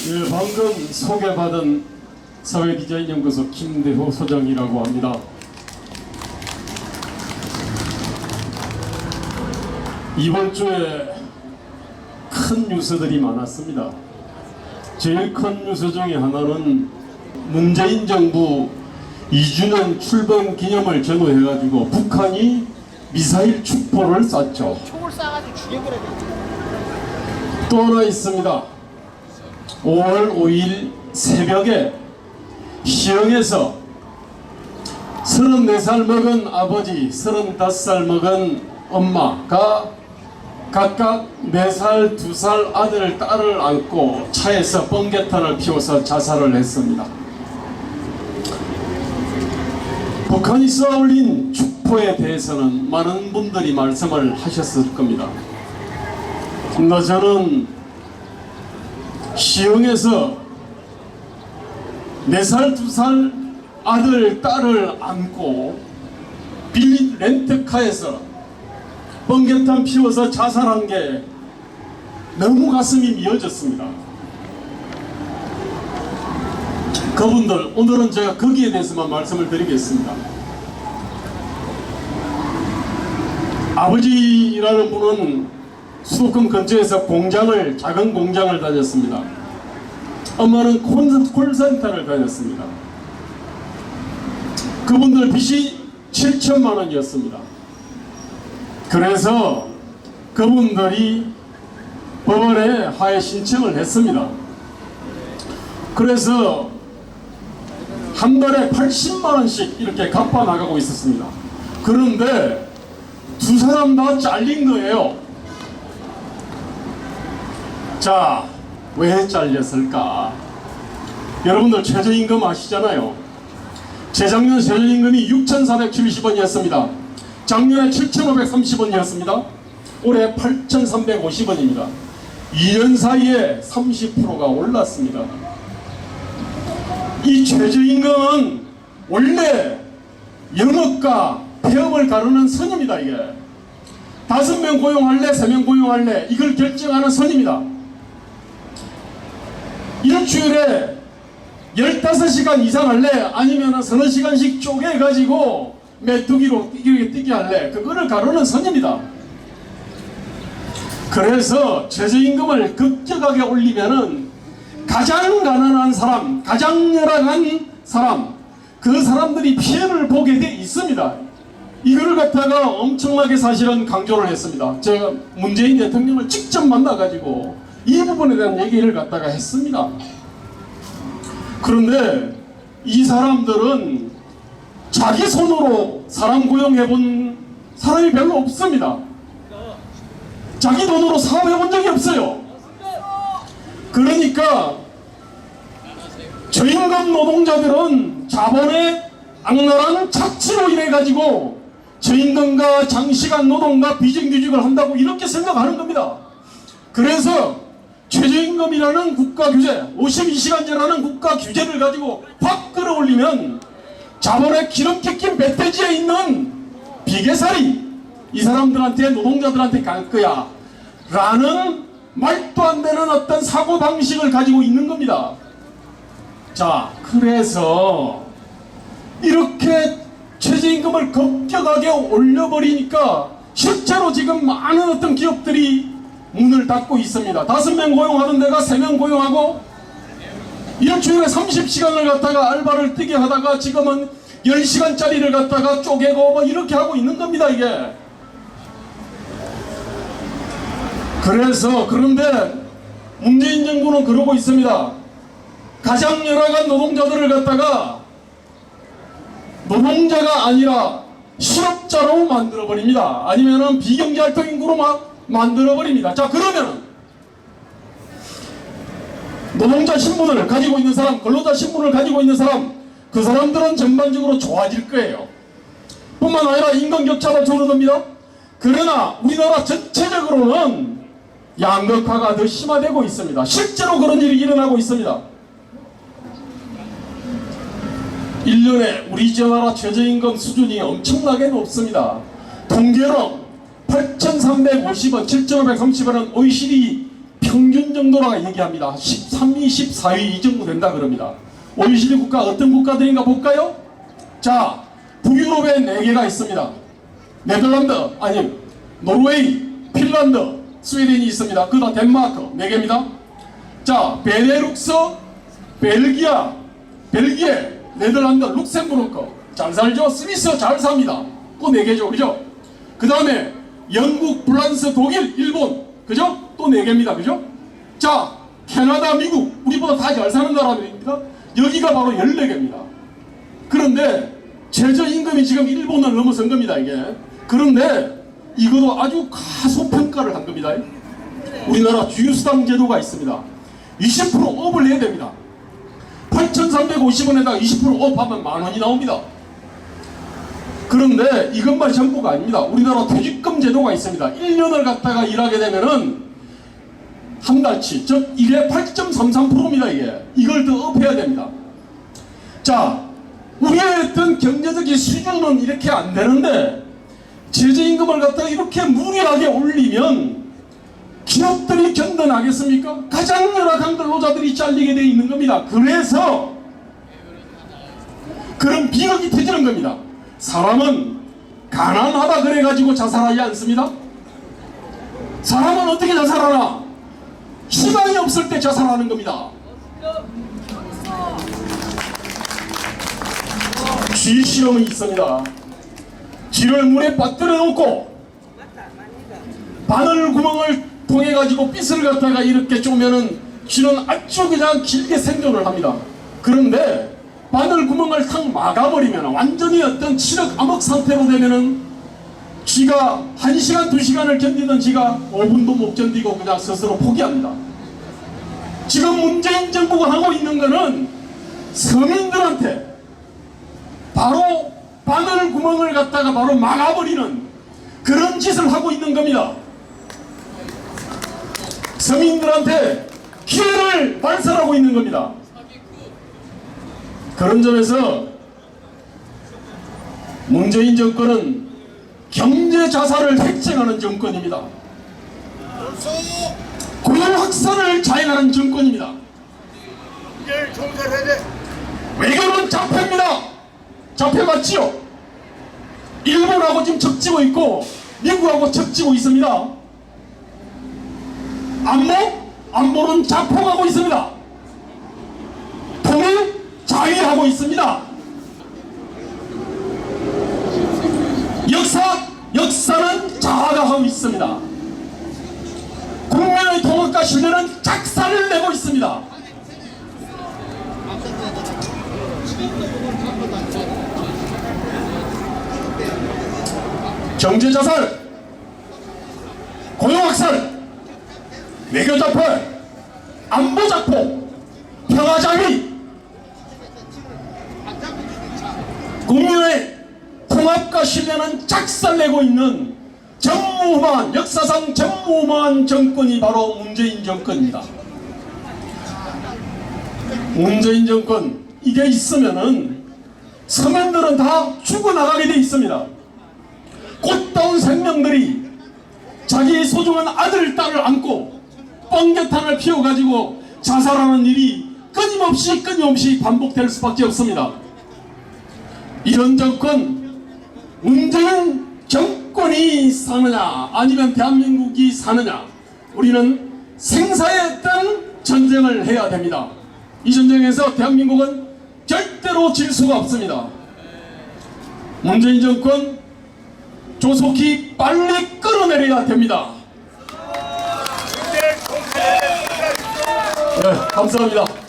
예, 방금 소개받은 사회디자인연구소 김대호 소장이라고 합니다. 이번 주에 큰 뉴스들이 많았습니다. 제일 큰 뉴스 중에 하나는 문재인 정부 2주년 출범 기념을 전후해가지고 북한이 미사일 축포를 쐈죠. 총을 쏴가지고 죽여버려야 돼. 또 하나 있습니다. 5월 5일 새벽에 시흥에서 34살 먹은 아버지, 35살 먹은 엄마가 각각 4살, 2살 아들, 딸을 안고 차에서 번개탄을 피워서 자살을 했습니다. 북한이 쏘아올린 축포에 대해서는 많은 분들이 말씀을 하셨을 겁니다. 그러나 저는 시흥에서 4살, 2살 아들, 딸을 안고 빌린 렌트카에서 번개탄 피워서 자살한 게 너무 가슴이 미어졌습니다. 그분들, 오늘은 제가 거기에 대해서만 말씀을 드리겠습니다. 아버지라는 분은 수도권 근처에서 작은 공장을 다녔습니다. 엄마는 콜센터를 다녔습니다. 그분들 빚이 7천만 원이었습니다. 그래서 그분들이 법원에 하해 신청을 했습니다. 그래서 한 달에 80만 원씩 이렇게 갚아 나가고 있었습니다. 그런데 두 사람 다 잘린 거예요. 자, 왜 잘렸을까? 여러분들 최저임금 아시잖아요. 재작년 최저임금이 6,470원이었습니다. 작년에 7,530원이었습니다. 올해 8,350원입니다. 2년 사이에 30%가 올랐습니다. 이 최저임금은 원래 영업과 폐업을 가르는 선입니다. 이게 5명 고용할래, 3명 고용할래, 이걸 결정하는 선입니다. 일주일에 15시간 이상 할래, 아니면 서너 시간씩 쪼개가지고 메뚜기로 뛰게 할래, 그거를 가르는 선입니다. 그래서 최저임금을 급격하게 올리면은 가장 가난한 사람, 가장 열악한 사람, 그 사람들이 피해를 보게 돼 있습니다. 이걸 갖다가 엄청나게 사실은 강조를 했습니다. 제가 문재인 대통령을 직접 만나가지고 이 부분에 대한 얘기를 갖다가 했습니다. 그런데 이 사람들은 자기 손으로 사람 고용해본 사람이 별로 없습니다. 자기 돈으로 사업해본 적이 없어요. 그러니까 저임금 노동자들은 자본의 악랄한 착취로 인해가지고 저임금과 장시간 노동과 비정규직을 한다고 이렇게 생각하는 겁니다. 그래서 최저임금이라는 국가규제, 52시간제라는 국가규제를 가지고 확 끌어올리면 자본의 기름기 낀 멧돼지에 있는 비계살이 이 사람들한테, 노동자들한테 갈 거야 라는 말도 안 되는 어떤 사고방식을 가지고 있는 겁니다. 자, 그래서 이렇게 최저임금을 급격하게 올려버리니까 실제로 지금 많은 어떤 기업들이 문을 닫고 있습니다. 5명 고용하던 데가 3명 고용하고 일주일에 30시간을 갖다가 알바를 뛰게 하다가 지금은 10시간짜리를 갖다가 쪼개고 뭐 이렇게 하고 있는 겁니다. 이게. 그래서 그런데 문재인 정부는 그러고 있습니다. 가장 열악한 노동자들을 갖다가 노동자가 아니라 실업자로 만들어버립니다. 아니면은 비경제활동 인구로 만들어버립니다. 자, 그러면 노동자 신분을 가지고 있는 사람, 근로자 신분을 가지고 있는 사람, 그 사람들은 전반적으로 좋아질 거예요. 뿐만 아니라 임금격차도 줄어듭니다. 그러나 우리나라 전체적으로는 양극화가 더 심화되고 있습니다. 실제로 그런 일이 일어나고 있습니다. 1년에 우리 나라 최저임금 수준이 엄청나게 높습니다. 통계로 8,350원, 7,530원은 OECD 평균 정도라고 얘기합니다. 13위, 14위 이 정도 된다 그럽니다. OECD 국가 어떤 국가들인가 볼까요? 자, 북유럽에 4개가 있습니다. 네덜란드, 아니 노르웨이, 핀란드, 스웨덴이 있습니다. 그다음 덴마크 4개입니다. 자, 베네룩스, 벨기에, 네덜란드, 룩셈부르크 잘 살죠? 스위스 잘 삽니다. 그 4개죠, 그죠? 그 다음에 영국, 프랑스, 독일, 일본, 그죠? 또 4개입니다, 그죠? 자, 캐나다, 미국 우리보다 다 잘 사는 나라들입니다. 여기가 바로 14개입니다. 그런데 최저임금이 지금 일본을 넘어선 겁니다, 이게. 그런데 이것도 아주 가소평가를 한 겁니다. 우리나라 주유수당 제도가 있습니다. 20% 업을 해야 됩니다. 8,350원에다가 20% 업하면 10,000원이 나옵니다. 그런데 이것만이 전부가 아닙니다. 우리나라 퇴직금 제도가 있습니다. 1년을 갖다가 일하게 되면은 한 달치, 즉 1회 8.33%입니다. 이걸 더 업해야 됩니다. 자, 우리의 어떤 경제적인 수준은 이렇게 안 되는데 최저임금을 갖다가 이렇게 무리하게 올리면 기업들이 견뎌나겠습니까? 가장 열악한 근로자들이 잘리게 되어 있는 겁니다. 그래서 그런 비극이 터지는 겁니다. 사람은 가난하다 그래가지고 자살하지 않습니다. 사람은 어떻게 자살하나? 희망이 없을 때 자살하는 겁니다. 쥐 실험이 있습니다. 쥐를 물에 빠뜨려 놓고 바늘 구멍을 통해 가지고 빗을 갖다가 이렇게 쪼면은 쥐는 아주 그냥 길게 생존을 합니다. 그런데 바늘 구멍을 탁 막아버리면 완전히 어떤 치력 암흑 상태로 되면은 쥐가 1시간 2시간을 견디던 쥐가 5분도 못 견디고 그냥 스스로 포기합니다. 지금 문재인 정부가 하고 있는 거는 서민들한테 바로 바늘 구멍을 갖다가 바로 막아버리는 그런 짓을 하고 있는 겁니다. 서민들한테 기회를 발설하고 있는 겁니다. 그런 점에서 문재인 정권은 경제 자살을 획책하는 정권입니다. 고용 확산을 자행하는 정권입니다. 외교는 자폐입니다. 자폐 맞지요? 일본하고 지금 적지고 있고 미국하고 적지고 있습니다. 안보는 자폭하고 있습니다. 통일 자위하고 있습니다. 역사는 자아가하고 있습니다. 국민의 통합과 신뢰는 작살을 내고 있습니다. 경제자살, 고용학살, 외교자살, 안보자폭, 평화자위, 국민의 통합과 신뢰는 작살내고 있는 전무후무한, 역사상 전무후무한 정권이 바로 문재인 정권입니다. 문재인 정권 이게 있으면은 서민들은 다 죽어나가게 돼 있습니다. 꽃다운 생명들이 자기 소중한 아들, 딸을 안고 번개탄을 피워가지고 자살하는 일이 끊임없이 반복될 수밖에 없습니다. 이런 정권, 문재인 정권이 사느냐 아니면 대한민국이 사느냐, 우리는 생사의 어떤 전쟁을 해야 됩니다. 이 전쟁에서 대한민국은 절대로 질 수가 없습니다. 문재인 정권 조속히 빨리 끌어내려야 됩니다. 네, 감사합니다.